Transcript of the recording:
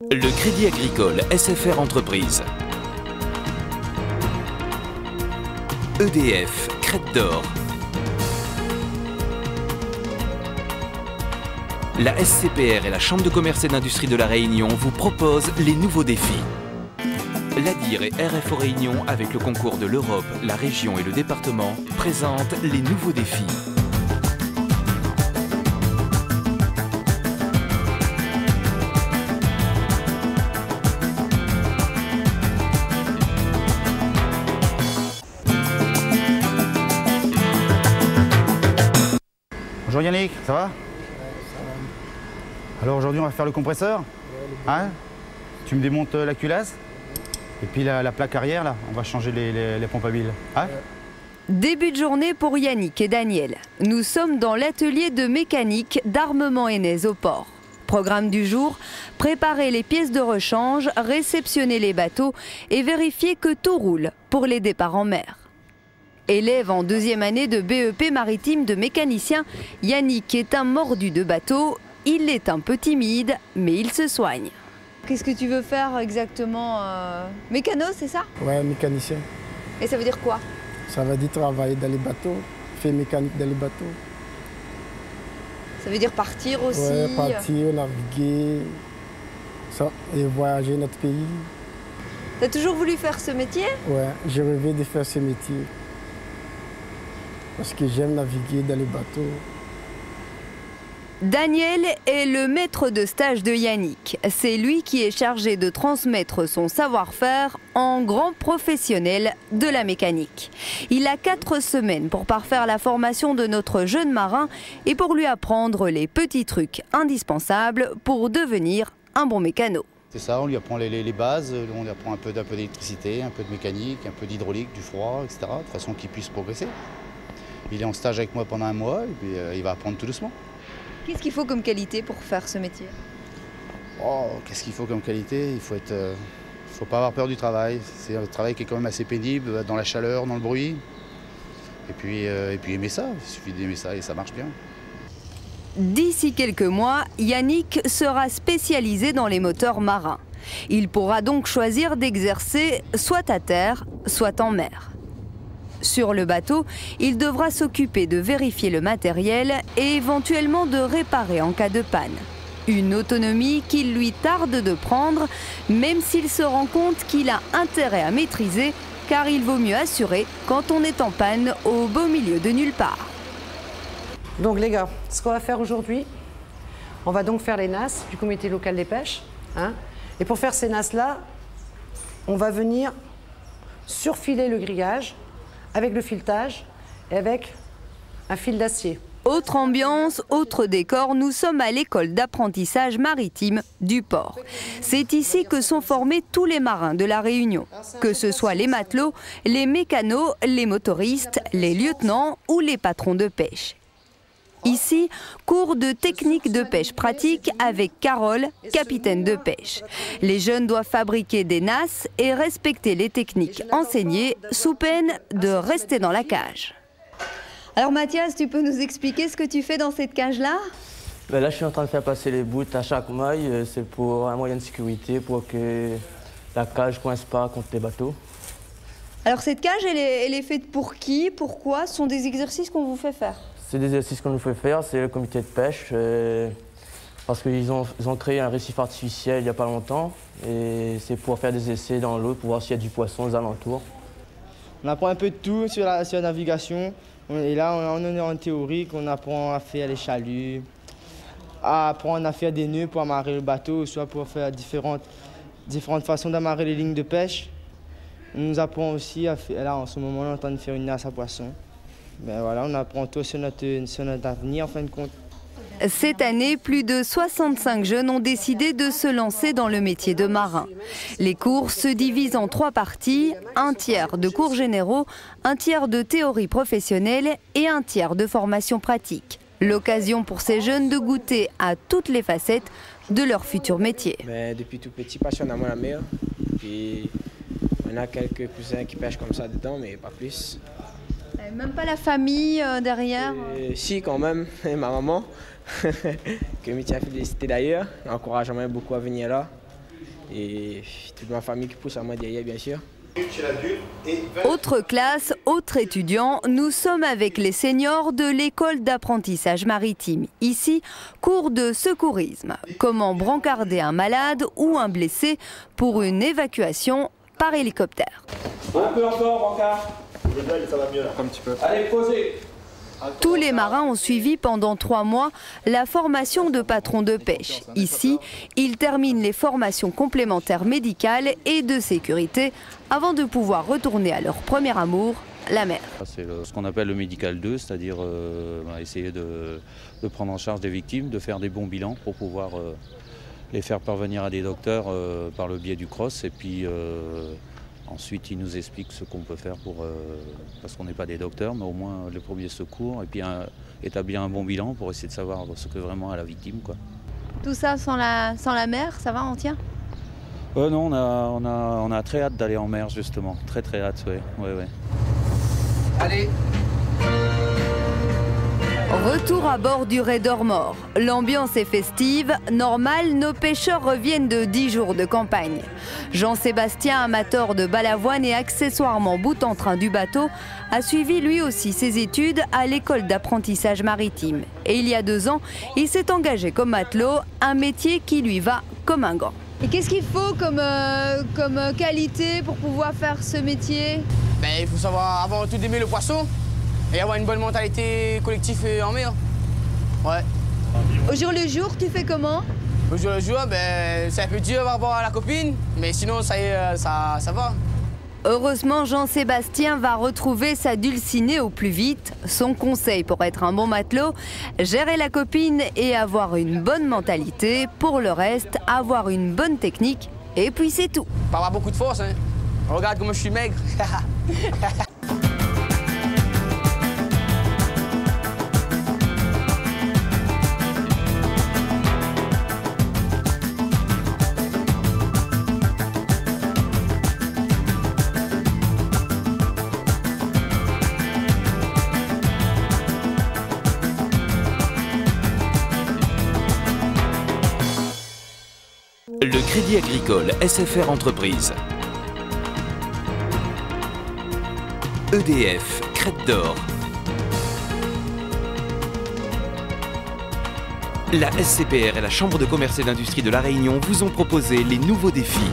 Le Crédit Agricole SFR Entreprise, EDF, Crête d'Or, la SCPR et la Chambre de commerce et d'industrie de la Réunion vous proposent les nouveaux défis. L'ADIR et RFO Réunion, avec le concours de l'Europe, la région et le département, présentent les nouveaux défis. Bonjour Yannick, ça va? Alors aujourd'hui on va faire le compresseur, hein? Tu me démontes la culasse et puis la plaque arrière là, on va changer les pompes à huile. Hein? Début de journée pour Yannick et Daniel. Nous sommes dans l'atelier de mécanique d'Armement Enez au port. Programme du jour, préparer les pièces de rechange, réceptionner les bateaux et vérifier que tout roule pour les départs en mer. Élève en deuxième année de BEP maritime de mécanicien, Yannick est un mordu de bateau. Il est un peu timide, mais il se soigne. Qu'est-ce que tu veux faire exactement? Mécano, c'est ça? Ouais, mécanicien. Et ça veut dire quoi? Ça veut dire travailler dans les bateaux, faire mécanique dans les bateaux. Ça veut dire partir aussi? Ouais, partir, naviguer, ça, et voyager notre pays. T'as toujours voulu faire ce métier? Ouais, j'ai rêvé de faire ce métier. Parce que j'aime naviguer dans les bateaux. Daniel est le maître de stage de Yannick. C'est lui qui est chargé de transmettre son savoir-faire en grand professionnel de la mécanique. Il a 4 semaines pour parfaire la formation de notre jeune marin et pour lui apprendre les petits trucs indispensables pour devenir un bon mécano. C'est ça, on lui apprend les bases, on lui apprend un peu d'électricité, un peu de mécanique, un peu d'hydraulique, du froid, etc. De façon qu'il puisse progresser. Il est en stage avec moi pendant un mois et puis il va apprendre tout doucement. Qu'est-ce qu'il faut comme qualité pour faire ce métier? Oh, qu'est-ce qu'il faut comme qualité? Il faut pas avoir peur du travail. C'est un travail qui est quand même assez pénible, dans la chaleur, dans le bruit. Et puis aimer ça, il suffit d'aimer ça et ça marche bien. D'ici quelques mois, Yannick sera spécialisé dans les moteurs marins. Il pourra donc choisir d'exercer soit à terre, soit en mer. Sur le bateau, il devra s'occuper de vérifier le matériel et éventuellement de réparer en cas de panne. Une autonomie qu'il lui tarde de prendre, même s'il se rend compte qu'il a intérêt à maîtriser, car il vaut mieux assurer quand on est en panne au beau milieu de nulle part. Donc les gars, ce qu'on va faire aujourd'hui, on va donc faire les nasses du comité local des pêches. Hein, et pour faire ces nasses-là, on va venir surfiler le grillage avec le filetage et avec un fil d'acier. Autre ambiance, autre décor, nous sommes à l'école d'apprentissage maritime du port. C'est ici que sont formés tous les marins de la Réunion, que ce soit les matelots, les mécanos, les motoristes, les lieutenants ou les patrons de pêche. Ici, cours de technique de pêche pratique avec Carole, capitaine de pêche. Les jeunes doivent fabriquer des nasses et respecter les techniques enseignées sous peine de rester dans la cage. Alors Mathias, tu peux nous expliquer ce que tu fais dans cette cage-là? Là, je suis en train de faire passer les bouts à chaque maille. C'est pour un moyen de sécurité, pour que la cage ne coince pas contre les bateaux. Alors cette cage, elle est faite pour qui? Pourquoi? Ce sont des exercices qu'on vous fait faire? C'est des exercices qu'on nous fait faire, c'est le comité de pêche, parce qu'ils ont créé un récif artificiel il n'y a pas longtemps, et c'est pour faire des essais dans l'eau, pour voir s'il y a du poisson aux alentours. On apprend un peu de tout sur la navigation, et là on est en théorique, on apprend à faire les chaluts, à apprendre à faire des nœuds pour amarrer le bateau, soit pour faire différentes façons d'amarrer les lignes de pêche. On nous apprend aussi à faire, là en ce moment on est en train de faire une nasse à poisson. Ben voilà, on apprend tout sur notre avenir en fin de compte. Cette année, plus de 65 jeunes ont décidé de se lancer dans le métier de marin. Les cours se divisent en 3 parties, un tiers de cours généraux, un tiers de théorie professionnelle et un tiers de formation pratique. L'occasion pour ces jeunes de goûter à toutes les facettes de leur futur métier. Mais depuis tout petit, passionnément la mer. Puis on a quelques cousins qui pêchent comme ça dedans, mais pas plus. Même pas la famille derrière? Si, quand même, ma maman, que me tient félicité d'ailleurs, encourage beaucoup à venir là. Et toute ma famille qui pousse à moi derrière, bien sûr. Autre classe, autre étudiant, nous sommes avec les seniors de l'école d'apprentissage maritime. Ici, cours de secourisme. Comment brancarder un malade ou un blessé pour une évacuation par hélicoptère. Un peu encore, brancard. Ça va mieux là. Un petit peu. Allez, posez. Tous les marins ont suivi pendant 3 mois la formation de patron de pêche. Ici, ils terminent les formations complémentaires médicales et de sécurité avant de pouvoir retourner à leur premier amour, la mer. C'est ce qu'on appelle le médical 2, c'est-à-dire essayer de prendre en charge des victimes, de faire des bons bilans pour pouvoir les faire parvenir à des docteurs par le biais du CROSS. Et puis ensuite, ils nous expliquent ce qu'on peut faire parce qu'on n'est pas des docteurs, mais au moins le premier secours, et puis établir un bon bilan pour essayer de savoir ce que vraiment a la victime, quoi. Tout ça sans la mer, ça va, on tient? Non, on a très hâte d'aller en mer, justement. Très hâte, ouais. Allez. Retour à bord du Raider Mort. L'ambiance est festive. Normal, nos pêcheurs reviennent de 10 jours de campagne. Jean-Sébastien, amateur de balavoine et accessoirement bout en train du bateau, a suivi lui aussi ses études à l'école d'apprentissage maritime. Et il y a 2 ans, il s'est engagé comme matelot, un métier qui lui va comme un gant. Et qu'est-ce qu'il faut comme qualité pour pouvoir faire ce métier? Il faut savoir avant tout aimer le poisson et avoir une bonne mentalité collective en mer. Ouais. Au jour le jour, tu fais comment? Au jour le jour, c'est un peu dur par rapport à la copine, mais sinon ça va. Heureusement, Jean-Sébastien va retrouver sa dulcinée au plus vite. Son conseil pour être un bon matelot, gérer la copine et avoir une bonne mentalité. Pour le reste, avoir une bonne technique et puis c'est tout. Pas avoir beaucoup de force, hein. Regarde comment je suis maigre. Le Crédit Agricole SFR Entreprise. EDF, Crête d'Or. La SCPR et la Chambre de commerce et d'industrie de La Réunion vous ont proposé les nouveaux défis.